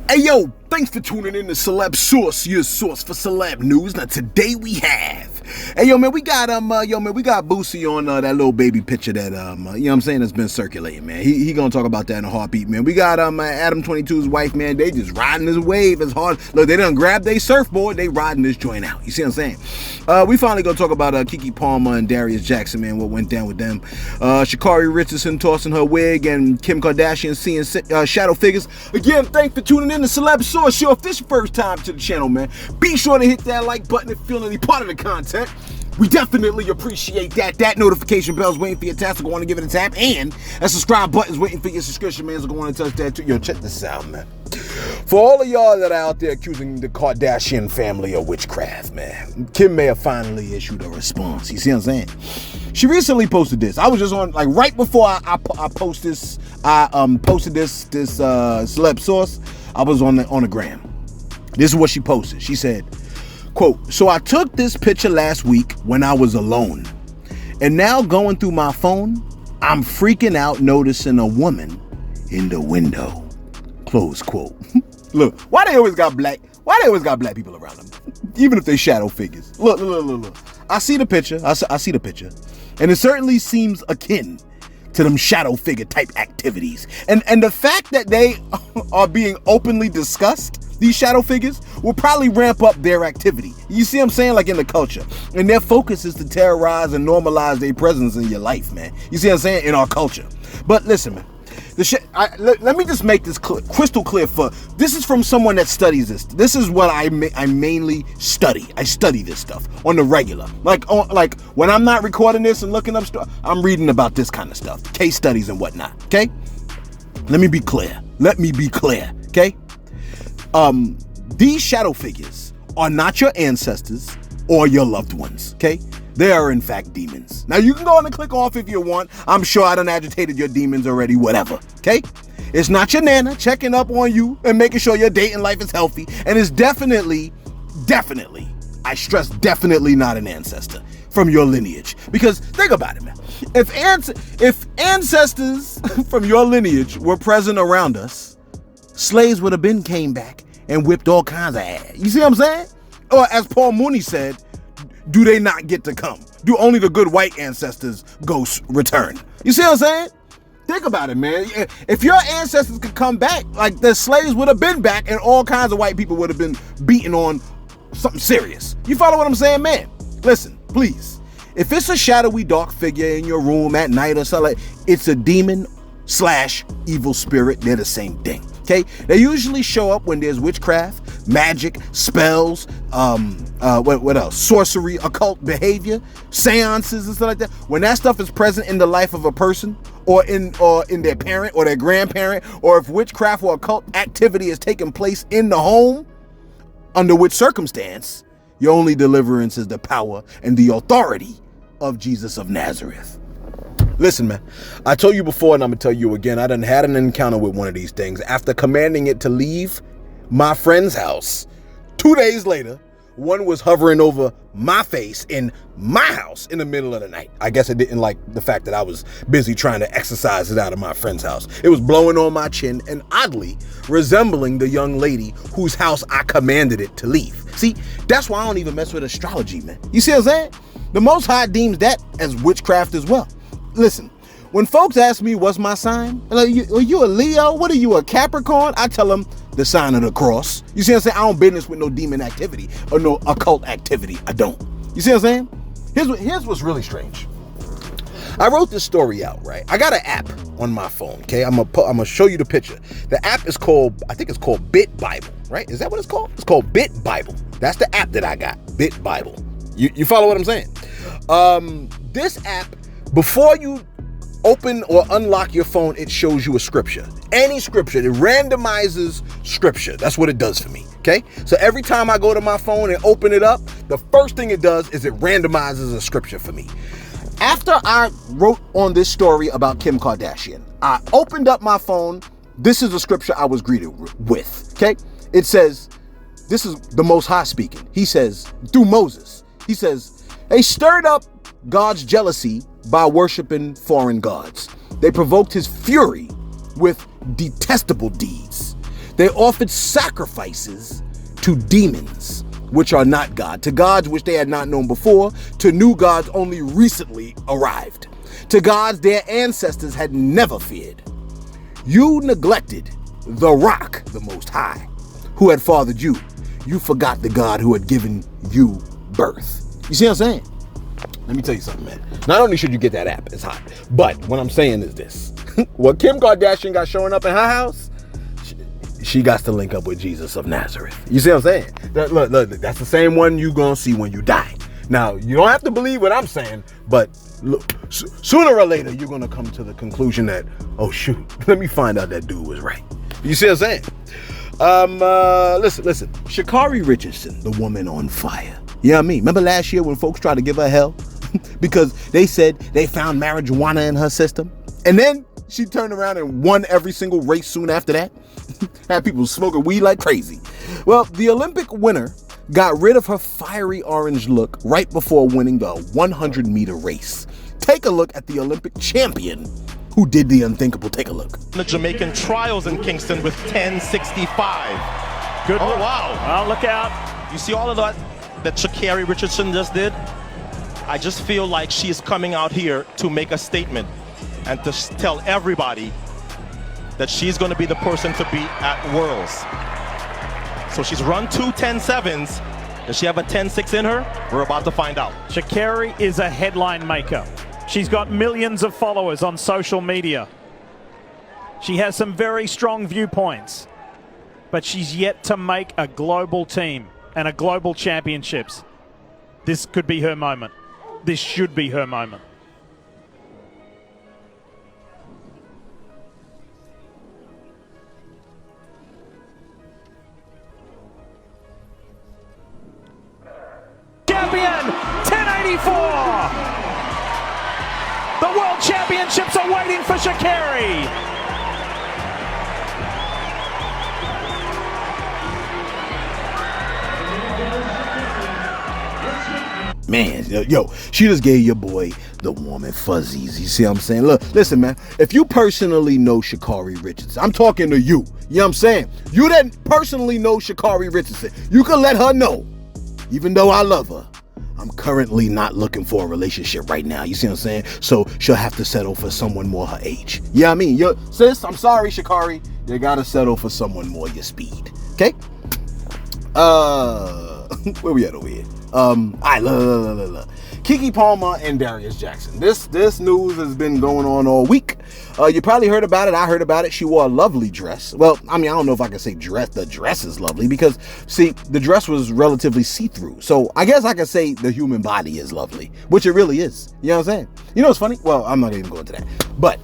Hey yo, thanks for tuning in to Celeb Source, your source for celeb news. Now today we have, hey yo man, we got Boosie on that little baby picture that you know what I'm saying, that's been circulating, man. He gonna talk about that in a heartbeat, man. We got Adam 22's wife, man. They just riding this wave as hard. Look, they done grabbed their surfboard, they riding this joint out. You see what I'm saying? We finally gonna talk about Kiki Palmer and Darius Jackson, man. What went down with them? Shakari Richardson tossing her wig and Kim Kardashian seeing shadow figures. Again, thanks for tuning in to Celeb Source. If this is your first time to the channel, man, be sure to hit that like button if you feel any part of the content. We definitely appreciate that. That notification bell's waiting for your tap, so go on and give it a tap. And that subscribe button's waiting for your subscription, man, so go on and touch that too. Yo, check this out, man. For all of y'all that are out there accusing the Kardashian family of witchcraft, man, Kim may have finally issued a response. You see what I'm saying? She recently posted this. I was just on, like, right before I post this, posted this Celeb Source. I was on the gram. This is what she posted. She said, quote, "So I took this picture last week when I was alone. And now going through my phone, I'm freaking out noticing a woman in the window." Close quote. Look, why they always got black people around them? Even if they shadow figures. Look. I see the picture. I see the picture. And it certainly seems akin to them shadow figure type activities. And the fact that they are being openly discussed, these shadow figures, will probably ramp up their activity. You see what I'm saying? Like in the culture. And their focus is to terrorize and normalize their presence in your life, man. You see what I'm saying? In our culture. But listen, man. Let me just make this crystal clear. This is from someone that studies this. This is what I mainly study. I study this stuff on the regular. Like when I'm not recording this and looking up stuff, I'm reading about this kind of stuff, case studies and whatnot. Okay. Let me be clear. Okay. These shadow figures are not your ancestors or your loved ones. Okay. They are in fact demons. Now you can go on and click off if you want. I'm sure I done agitated your demons already, whatever, okay? It's not your nana checking up on you and making sure your dating life is healthy. And it's definitely, I stress definitely not an ancestor from your lineage. Because think about it, man. If ancestors from your lineage were present around us, slaves would have been came back and whipped all kinds of ass. You see what I'm saying? Or as Paul Mooney said, do they not get to come? Do only the good white ancestors ghosts return? You see what I'm saying? Think about it, man. If your ancestors could come back, like the slaves would have been back and all kinds of white people would have been beaten on something serious. You follow what I'm saying, man? Listen, please. If it's a shadowy dark figure in your room at night or something, it's a demon / evil spirit. They're the same thing. Okay, they usually show up when there's witchcraft, magic, spells, what else? Sorcery, occult behavior, seances and stuff like that. When that stuff is present in the life of a person, or in their parent or their grandparent, or if witchcraft or occult activity is taking place in the home, under which circumstance, your only deliverance is the power and the authority of Jesus of Nazareth. Listen, man, I told you before and I'm going to tell you again, I done had an encounter with one of these things. After commanding it to leave my friend's house, 2 days later, one was hovering over my face in my house in the middle of the night. I guess it didn't like the fact that I was busy trying to exorcise it out of my friend's house. It was blowing on my chin and oddly resembling the young lady whose house I commanded it to leave. See, that's why I don't even mess with astrology, man. You see what I'm saying? The Most High deems that as witchcraft as well. Listen, when folks ask me what's my sign, like, are you a Leo? What are you, a Capricorn? I tell them the sign of the cross. You see what I'm saying? I don't business with no demon activity or no occult activity. I don't. You see what I'm saying? Here's what's really strange. I wrote this story out, right? I got an app on my phone, okay? I'm gonna show you the picture. The app is called, I think it's called Bit Bible, right? Is that what it's called? It's called Bit Bible. That's the app that I got, Bit Bible. You follow what I'm saying? This app, before you open or unlock your phone, it shows you a scripture. Any scripture. It randomizes scripture. That's what it does for me. Okay? So every time I go to my phone and open it up, the first thing it does is it randomizes a scripture for me. After I wrote on this story about Kim Kardashian, I opened up my phone. This is the scripture I was greeted with. Okay? It says, this is the Most High speaking. He says, through Moses, he says, they stirred up God's jealousy by worshiping foreign gods. They provoked his fury with detestable deeds. They offered sacrifices to demons, which are not God, to gods which they had not known before, to new gods only recently arrived, to gods their ancestors had never feared. You neglected the Rock, the Most High, who had fathered you. You forgot the God who had given you birth. You see what I'm saying? Let me tell you something, man. Not only should you get that app, it's hot, but what I'm saying is this. What Kim Kardashian got showing up in her house, she got to link up with Jesus of Nazareth. You see what I'm saying? Look, that's the same one you gonna see when you die. Now, you don't have to believe what I'm saying, but look, sooner or later, you're gonna come to the conclusion that, oh shoot, let me find out that dude was right. You see what I'm saying? Listen. Shakari Richardson, the woman on fire. You know what I mean? Remember last year when folks tried to give her hell? Because they said they found marijuana in her system? And then she turned around and won every single race soon after that? Had people smoking weed like crazy. Well, the Olympic winner got rid of her fiery orange look right before winning the 100-meter race. Take a look at the Olympic champion who did the unthinkable. Take a look. The Jamaican trials in Kingston with 10:65. Good. Oh, wow. Well, look out. You see all of that Shakari Richardson just did? I just feel like she is coming out here to make a statement and to tell everybody that she's going to be the person to beat at Worlds. So she's run 2 10.7s. Does she have a 10.6 in her? We're about to find out. Shakari is a headline maker. She's got millions of followers on social media. She has some very strong viewpoints, but she's yet to make a global team and a global championships. This could be her moment. This should be her moment. Champion, 1084. The World Championships are waiting for Shakari. Man, yo, she just gave your boy the warm and fuzzies. You see what I'm saying? Look, listen, man. If you personally know Shakari Richardson, I'm talking to you. You know what I'm saying? You that personally know Shakari Richardson, you can let her know. Even though I love her, I'm currently not looking for a relationship right now. You see what I'm saying? So she'll have to settle for someone more her age. Yeah, you know I mean, sis, I'm sorry, Shakari. You gotta settle for someone more your speed. Okay? Where we at over here? Alright, look. Kiki Palmer and Darius Jackson. This news has been going on all week. You probably heard about it. I heard about it. She wore a lovely dress. Well, I mean, I don't know if I can say dress. The dress is lovely because, see, the dress was relatively see-through. So I guess I could say the human body is lovely, which it really is. You know what I'm saying? You know what's funny? Well, I'm not even going to that. But,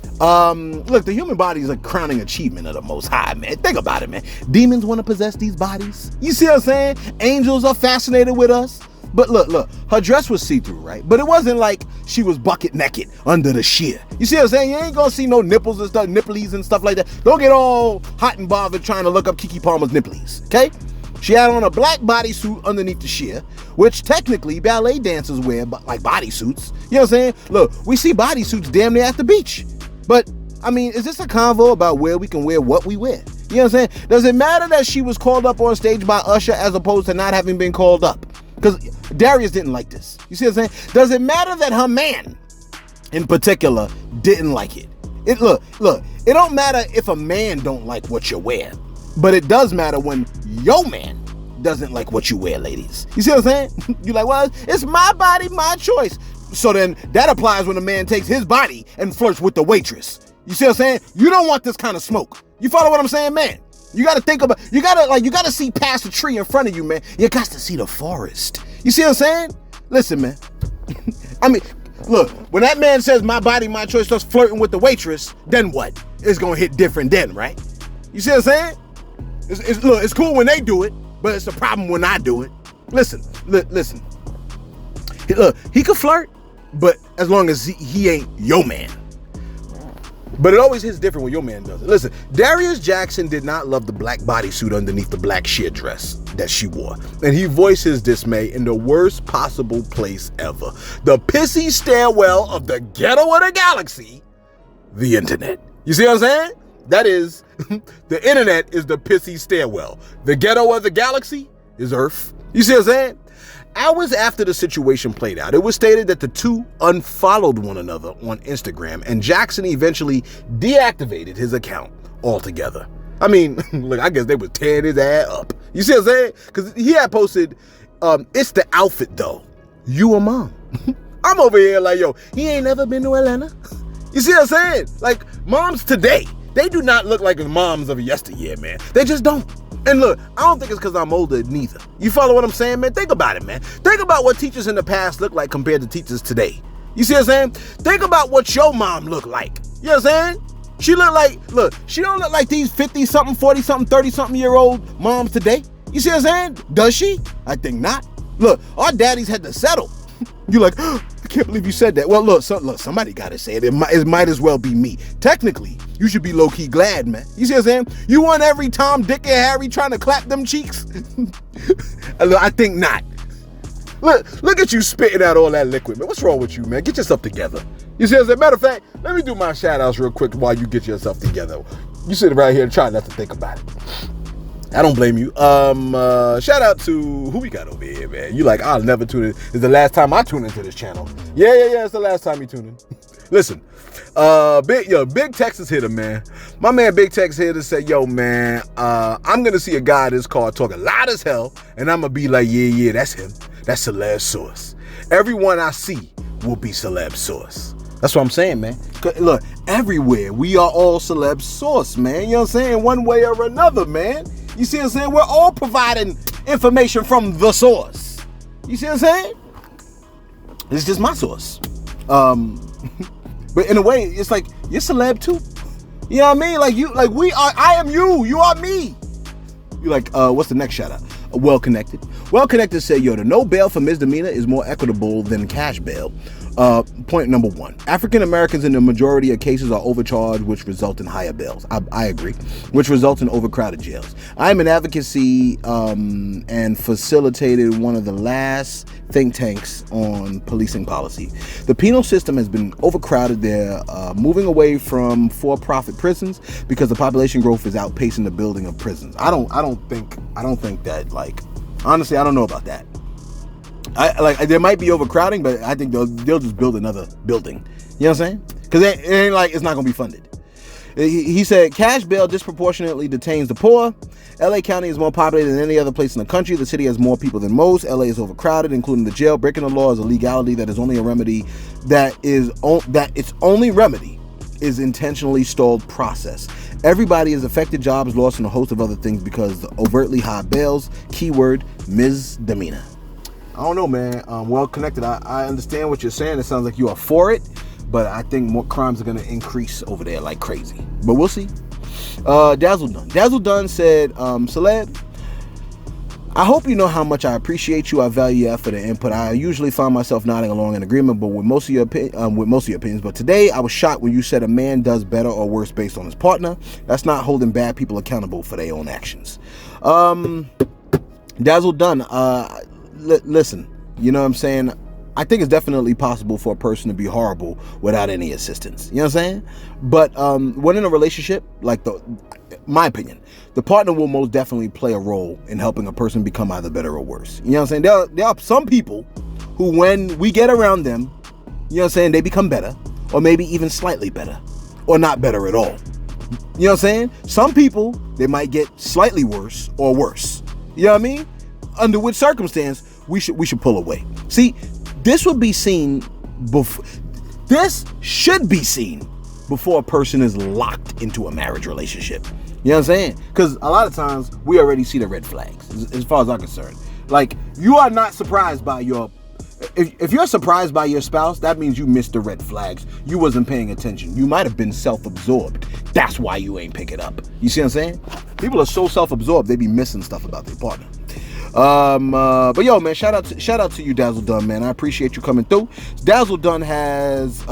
look, the human body is a crowning achievement of the Most High, man. Think about it, man. Demons want to possess these bodies. You see what I'm saying? Angels are fascinated with us. But look, her dress was see-through, right? But it wasn't like she was bucket naked under the sheer. You see what I'm saying? You ain't gonna see no nipples and stuff, nipplies and stuff like that. Don't get all hot and bothered trying to look up Kiki Palmer's nipplies, okay? She had on a black bodysuit underneath the sheer, which technically ballet dancers wear, like bodysuits. You know what I'm saying? Look, we see bodysuits damn near at the beach. But, I mean, is this a convo about where we can wear what we wear? You know what I'm saying? Does it matter that she was called up on stage by Usher as opposed to not having been called up? Because Darius didn't like this. You see what I'm saying? Does it matter that her man, in particular, didn't like it? Look, it don't matter if a man don't like what you wear, but it does matter when your man doesn't like what you wear, ladies. You see what I'm saying? You're like, well, it's my body, my choice. So then that applies when a man takes his body and flirts with the waitress. You see what I'm saying? You don't want this kind of smoke. You follow what I'm saying, man? You gotta think about, you gotta see past the tree in front of you, man. You got to see the forest. You see what I'm saying? Listen, man. I mean, look, when that man says my body, my choice, starts flirting with the waitress, then what? It's gonna hit different then, right? You see what I'm saying? Look, it's cool when they do it, but it's a problem when I do it. Listen. Look, he could flirt, but as long as he ain't your man. But it always hits different when your man does it. Listen, Darius Jackson did not love the black bodysuit underneath the black sheer dress that she wore. And he voiced his dismay in the worst possible place ever. The pissy stairwell of the ghetto of the galaxy, the internet. You see what I'm saying? That is, the internet is the pissy stairwell. The ghetto of the galaxy is Earth. You see what I'm saying? Hours after the situation played out, it was stated that the two unfollowed one another on Instagram, and Jackson eventually deactivated his account altogether. I mean, look, I guess they was tearing his ass up. You see what I'm saying? Because he had posted, it's the outfit though. You a mom. I'm over here like, yo, he ain't never been to Atlanta. You see what I'm saying? Like, moms today, they do not look like the moms of yesteryear, man. They just don't. And look, I don't think it's because I'm older neither. You follow what I'm saying, man? Think about it, man. Think about what teachers in the past look like compared to teachers today. You see what I'm saying? Think about what your mom looked like. You know what I'm saying? She don't look like these 50-something, 40-something, 30-something-year-old moms today. You see what I'm saying? Does she? I think not. Look, our daddies had to settle. You're like, oh, I can't believe you said that. Well, look, somebody got to say it. It might as well be me. Technically, you should be low-key glad, man. You see what I'm saying? You want every Tom, Dick, and Harry trying to clap them cheeks? I think not. Look at you spitting out all that liquid, man. What's wrong with you, man? Get yourself together. You see, as a matter of fact, let me do my shout-outs real quick while you get yourself together. You sit right here and try not to think about it. I don't blame you. Shout out to who we got over here, man. You like, I'll never tune in. It's the last time I tune into this channel. Yeah. It's the last time you tune in. Listen, Big Texas hitter, man. My man Big Tex here to say, yo, man, I'm gonna see a guy in this car talking loud as hell, and I'm gonna be like, yeah, that's him. That's Celeb Source. Everyone I see will be Celeb Source. That's what I'm saying, man. Look, everywhere we are all Celeb Source, man. You know what I'm saying? One way or another, man. You see what I'm saying? We're all providing information from the source. You see what I'm saying? It's just my source. But in a way, it's like you're celeb too. You know what I mean? I am you. You are me. You like, what's the next shout out? Well Connected. Well Connected said, yo, the no bail for misdemeanor is more equitable than cash bail. Point number one, African Americans in the majority of cases are overcharged, which result in higher bails. I agree, which results in overcrowded jails. I am an advocacy and facilitated one of the last think tanks on policing policy. The penal system has been overcrowded. They're moving away from for-profit prisons because the population growth is outpacing the building of prisons. I don't think that, like, honestly, I don't know about that. There might be overcrowding, but I think they'll just build another building. You know what I'm saying? Because it ain't like it's not going to be funded. He said, cash bail disproportionately detains the poor. LA County is more populated than any other place in the country. The city has more people than most. LA is overcrowded, including the jail. Breaking the law is a legality that is only a remedy that its only remedy is intentionally stalled process. Everybody is affected, jobs lost, and a host of other things because the overtly high bails. Keyword, misdemeanor. I don't know, man. Well Connected, I understand what you're saying. It sounds like you are for it, but I think more crimes are going to increase over there like crazy. But we'll see. Dazzle Dunn said, Celeb, I hope you know how much I appreciate you. I value your effort and input. I usually find myself nodding along in agreement, but with most of your opinions. But today, I was shocked when you said a man does better or worse based on his partner. That's not holding bad people accountable for their own actions. Dazzle Dunn, listen, you know what I'm saying? I think it's definitely possible for a person to be horrible without any assistance. You know what I'm saying? But when in a relationship, my opinion, the partner will most definitely play a role in helping a person become either better or worse. You know what I'm saying? There are some people who, when we get around them, you know what I'm saying, they become better, or maybe even slightly better, or not better at all. You know what I'm saying? Some people, they might get slightly worse or worse. You know what I mean? Under which circumstance we should pull away. See, this would be seen before. This should be seen before a person is locked into a marriage relationship. You know what I'm saying? Because a lot of times we already see the red flags, as far as I'm concerned. Like, you are not surprised by your. If you're surprised by your spouse, that means you missed the red flags. You wasn't paying attention. You might have been self-absorbed. That's why you ain't pick it up. You see what I'm saying? People are so self-absorbed, they be missing stuff about their partner. But yo, man, shout out to you, Dazzle Dunn, man. I appreciate you coming through. Dazzle Dunn has,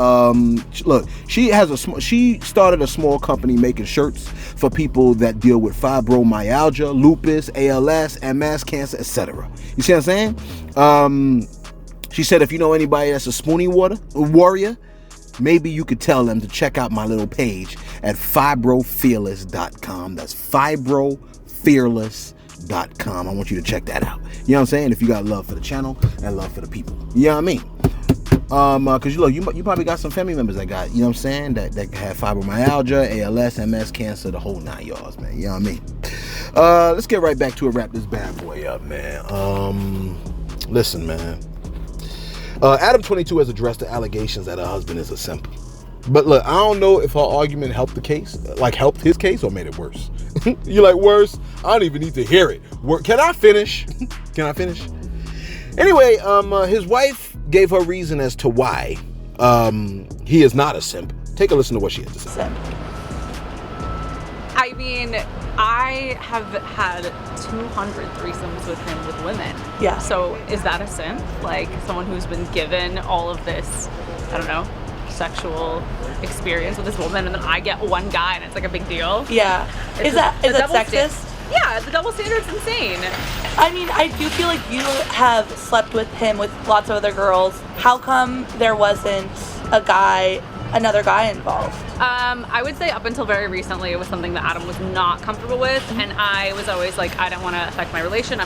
look, she started a small company making shirts for people that deal with fibromyalgia, lupus, ALS, MS, cancer, etc. You see what I'm saying? She said, if you know anybody that's a spoonie warrior, maybe you could tell them to check out my little page at fibrofearless.com. That's fibrofearless.com. I want you to check that out. You know what I'm saying? If you got love for the channel and love for the people. You know what I mean? Because you probably got some family members that got, you know what I'm saying, that have fibromyalgia, ALS, MS, cancer, the whole 9 yards, man. You know what I mean? Let's get right back to it. Wrap this bad boy up, man. Listen, man. Adam 22 has addressed the allegations that her husband is a simp. But look, I don't know if her argument helped the case, like helped his case, or made it worse. You're like, worse? I don't even need to hear it. Can I finish? Can I finish? Anyway, his wife gave her reason as to why he is not a simp. Take a listen to what she had to say. Simp. I mean, I have had 200 threesomes with him with women. Yeah. So is that a simp? Like someone who's been given all of this, I don't know, sexual experience with this woman, and then I get one guy and it's like a big deal? Yeah. Is that sexist? Yeah, the double standard's insane. I mean, I do feel like you have slept with him with lots of other girls. How come there wasn't another guy involved? I would say up until very recently, it was something that Adam was not comfortable with, and I was always like, I don't want to affect my relationship,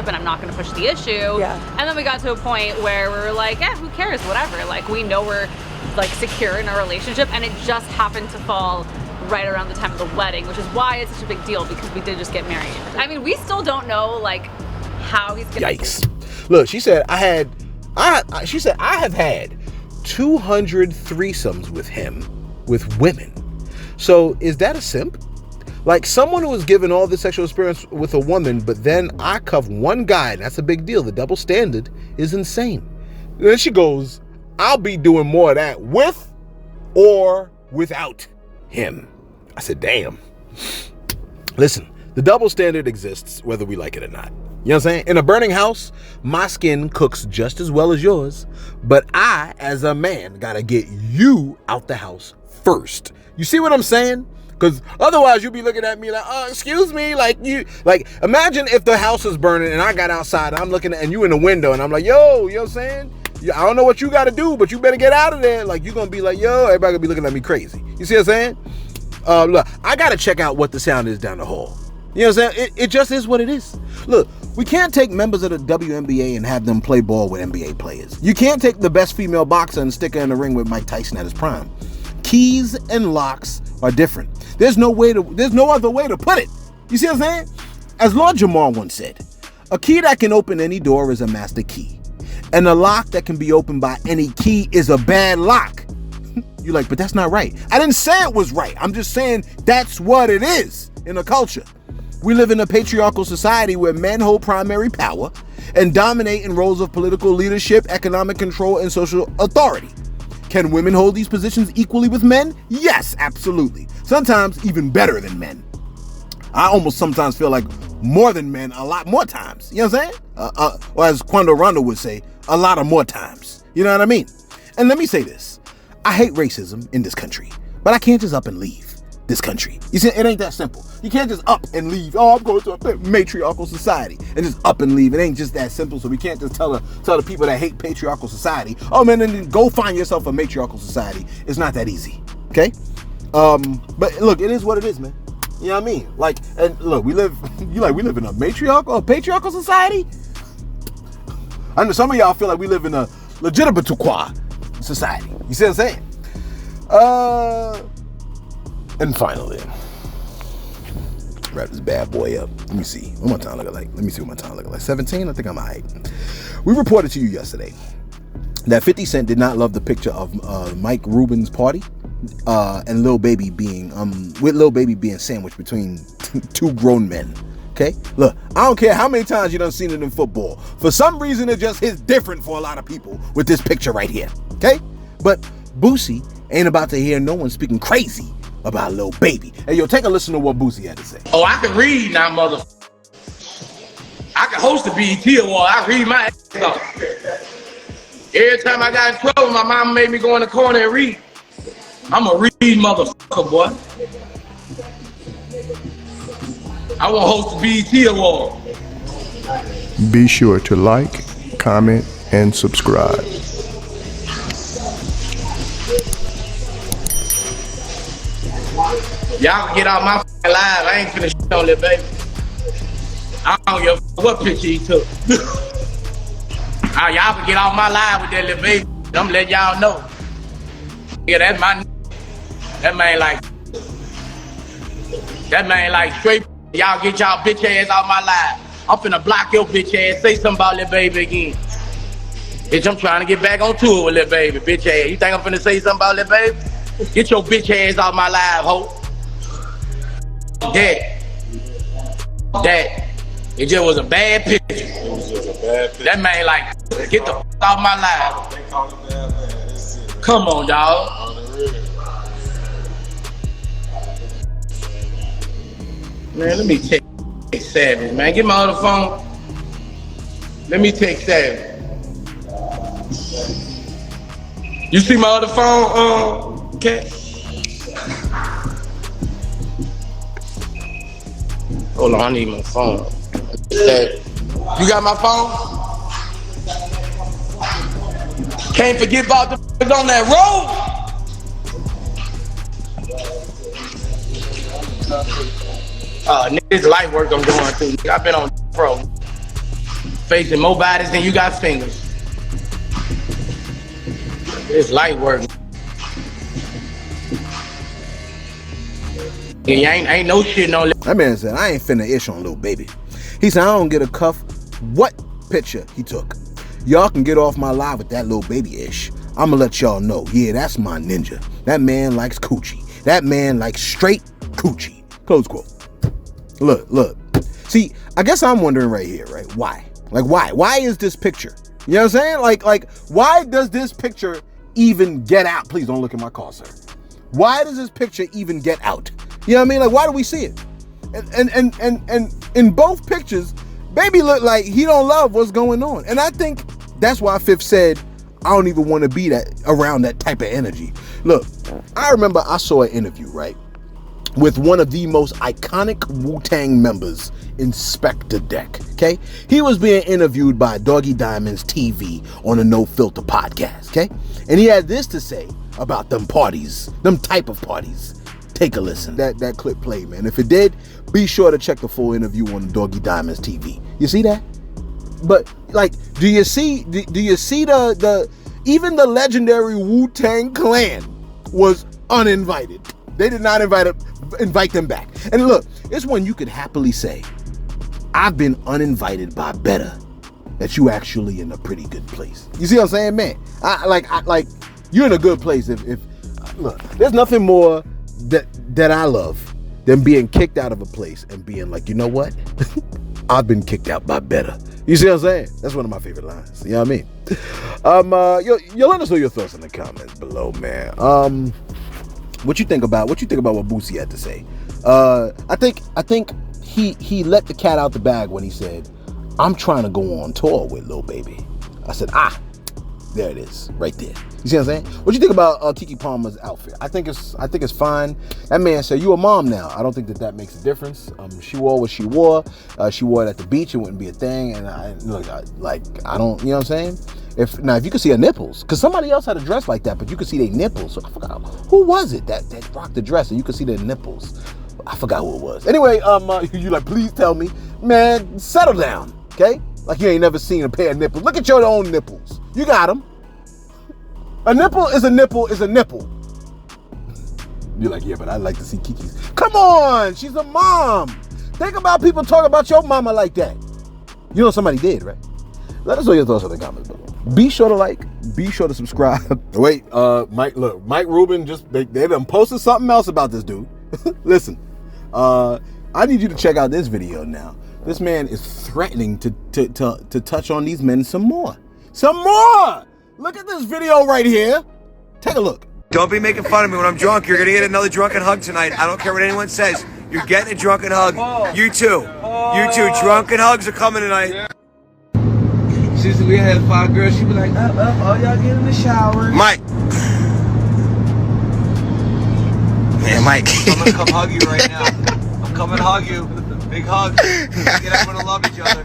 and I'm not going to push the issue. Yeah. And then we got to a point where we were like, who cares, whatever. Like, we know we're like secure in our relationship, and it just happened to fall right around the time of the wedding, which is why it's such a big deal, because we did just get married. I mean, we still don't know like how he's gonna. Yikes! Look, she said I have had 200 threesomes with him with women. So is that a simp? Like someone who was given all this sexual experience with a woman, but then I cuff one guy, and that's a big deal. The double standard is insane. And then she goes, I'll be doing more of that with or without him. I said, damn. Listen, the double standard exists whether we like it or not. You know what I'm saying? In a burning house, my skin cooks just as well as yours, but I, as a man, gotta get you out the house first. You see what I'm saying? Because otherwise you'll be looking at me like, excuse me, like imagine if the house is burning and I got outside, I'm looking at, and you in the window, and I'm like, yo, you know what I'm saying? I don't know what you got to do, but you better get out of there. Like, you're going to be like, yo, everybody going to be looking at me crazy. You see what I'm saying? Look, I got to check out what the sound is down the hall. You know what I'm saying? It just is what it is. Look, we can't take members of the WNBA and have them play ball with NBA players. You can't take the best female boxer and stick her in the ring with Mike Tyson at his prime. Keys and locks are different. There's no other way to put it. You see what I'm saying? As Lord Jamar once said, a key that can open any door is a master key. And a lock that can be opened by any key is a bad lock. You're like, but that's not right. I didn't say it was right. I'm just saying that's what it is in a culture. We live in a patriarchal society where men hold primary power and dominate in roles of political leadership, economic control, and social authority. Can women hold these positions equally with men? Yes, absolutely. Sometimes even better than men. I almost sometimes feel like more than men a lot more times. You know what I'm saying? Or as Quando Rondo would say, a lot of more times. You know what I mean? And let me say this. I hate racism in this country, but I can't just up and leave this country. You see, it ain't that simple. You can't just up and leave. Oh, I'm going to a matriarchal society and just up and leave. It ain't just that simple. So we can't just tell the people that hate patriarchal society, oh man, then go find yourself a matriarchal society. It's not that easy. Okay? But look, it is what it is, man. You know what I mean? Like, and look, we live in a matriarchal or patriarchal society? I know some of y'all feel like we live in a legitimate society. You see what I'm saying? And finally, wrap this bad boy up. Let me see. What my time looking like? Let me see what my time looking like. 17? I think I'm all right. We reported to you yesterday that 50 Cent did not love the picture of Mike Rubin's party and Lil Baby being sandwiched between two grown men. Okay? Look, I don't care how many times you done seen it in football. For some reason, it just hits different for a lot of people with this picture right here. Okay? But Boosie ain't about to hear no one speaking crazy about Lil Baby. Hey, yo, take a listen to what Boosie had to say. Oh, I can read now, mother. I can host the BET Award. I read my ass off. Every time I got in trouble, my mom made me go in the corner and read. I'm a read motherfucker, boy. I want to host the BET Award. Be sure to like, comment, and subscribe. Y'all can get out my live. I ain't finna shit on Lil Baby. I don't give a what picture he took. Y'all can get off my live with that Lil Baby. I'm letting y'all know. Yeah, that's my. That man like straight. Y'all get y'all bitch ass out my live. I'm finna block your bitch ass. Say something about Lil Baby again. Bitch, I'm trying to get back on tour with Lil Baby, bitch ass. You think I'm finna say something about Lil Baby? Get your bitch ass out my live, ho. That. It just was a bad picture. That man like, get the f out my live. Come on, dawg. Man, let me text Savage, man. Get my other phone. Let me text Savage. You see my other phone, Cat? Hold on, I need my phone. You got my phone? Can't forget about the on that road. This light work I'm doing too. I've been on pro. Facing more bodies than you got fingers. It's light work. Ain't no shit no. That man said, I ain't finna ish on Lil Baby. He said, I don't get a cuff what picture he took. Y'all can get off my live with that Lil Baby ish. I'ma let y'all know, yeah, that's my ninja. That man likes coochie. That man likes straight coochie. Close quote. Look. See, I guess I'm wondering right here, right? Why? Like, why? Why is this picture? You know what I'm saying? Like, why does this picture even get out? Please don't look at my car, sir. Why does this picture even get out? You know what I mean? Like, why do we see it? And in both pictures, Baby looked like he don't love what's going on. And I think that's why Fifth said, I don't even want to be around that type of energy. Look, I remember I saw an interview, right, with one of the most iconic Wu-Tang members, Inspector Deck, okay? He was being interviewed by Doggy Diamond's TV on a No Filter podcast, okay? And he had this to say about them parties, them type of parties. Take a listen. That clip played, man. If it did, be sure to check the full interview on Doggy Diamond's TV. You see that? But like, do you see the even the legendary Wu-Tang Clan was uninvited. They did not invite them back. And look, it's one you could happily say, I've been uninvited by better, that you actually in a pretty good place. You see what I'm saying, man? I like you're in a good place. If look, there's nothing more that I love than being kicked out of a place and being like, you know what? I've been kicked out by better. You see what I'm saying? That's one of my favorite lines. You know what I mean? You'll let us know your thoughts in the comments below, man. What you think about what Boosie had to say? I think he let the cat out the bag when he said, I'm trying to go on tour with Lil Baby. I said, there it is, right there. You see what I'm saying? What you think about Kiki Palmer's outfit? I think it's fine. That man said, you a mom now. I don't think that makes a difference. She wore what she wore. She wore it at the beach. It wouldn't be a thing. And I don't, you know what I'm saying? If you could see her nipples, because somebody else had a dress like that, but you could see their nipples. So I forgot who was it that rocked the dress, and you could see their nipples. I forgot who it was. Anyway, you like, please tell me, man, settle down, okay? Like you ain't never seen a pair of nipples. Look at your own nipples. You got them. A nipple is a nipple is a nipple. You're like, yeah, but I'd like to see Kiki's. Come on, she's a mom. Think about people talking about your mama like that. You know somebody did, right? Let us know your thoughts in the comments below. Be sure to like, be sure to subscribe. Wait, Mike Rubin they done posted something else about this dude. Listen, I need you to check out this video now. This man is threatening to touch on these men some more. Some more! Look at this video right here. Take a look. Don't be making fun of me when I'm drunk. You're gonna get another drunken hug tonight. I don't care what anyone says. You're getting a drunken hug. You too. You too. Drunken hugs are coming tonight. Since we had 5 girls, she be like, all y'all get in the shower. Mike. Man, Mike. I'm gonna come hug you right now. I'm coming to hug you. Big hug. Get up and love each other.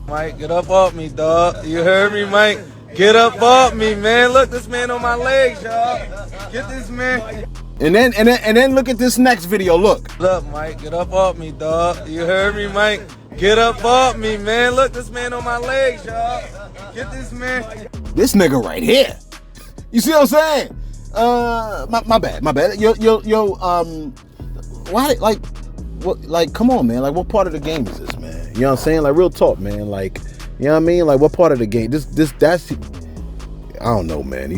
Mike, get up off me, dog. You heard me, Mike? Get up off me, man. Look, this man on my legs, y'all. Get this man. And then look at this next video. Look. Get up, Mike. Get up off me, dog. You heard me, Mike? Get up off me, man. Look, this man on my legs, y'all. Get this man. This nigga right here. You see what I'm saying? My bad. Yo, why, like, what, like, come on, man. Like, what part of the game is this, man? You know what I'm saying? Like, real talk, man. Like, you know what I mean? Like, what part of the game? That's, I don't know, man.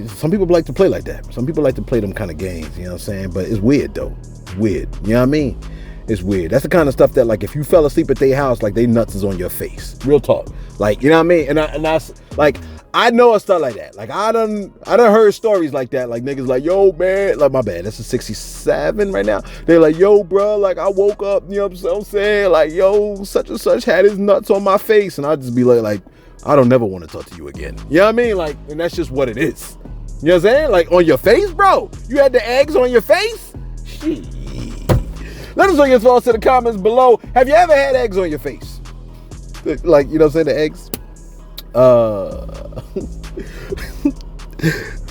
Some people like to play like that. Some people like to play them kind of games, you know what I'm saying? But it's weird, though. It's weird. You know what I mean? It's weird. That's the kind of stuff that, like, if you fell asleep at their house, like, they nuts is on your face. Real talk. Like, you know what I mean? And that's, like, I know a stuff like that. Like, I done heard stories like that. Like, niggas like, yo, man. Like, my bad. That's a 67 right now. They're like, yo, bro. Like, I woke up, you know what I'm saying? Like, yo, such and such had his nuts on my face. And I just be like, I don't never want to talk to you again. You know what I mean? Like, and that's just what it is. You know what I'm saying? Like, on your face, bro? You had the eggs on your face? Shit. Let us know your thoughts in the comments below. Have you ever had eggs on your face? Like, you know what I'm saying? The eggs?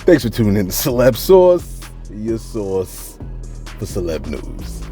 Thanks for tuning in to Celeb Source, your source for celeb news.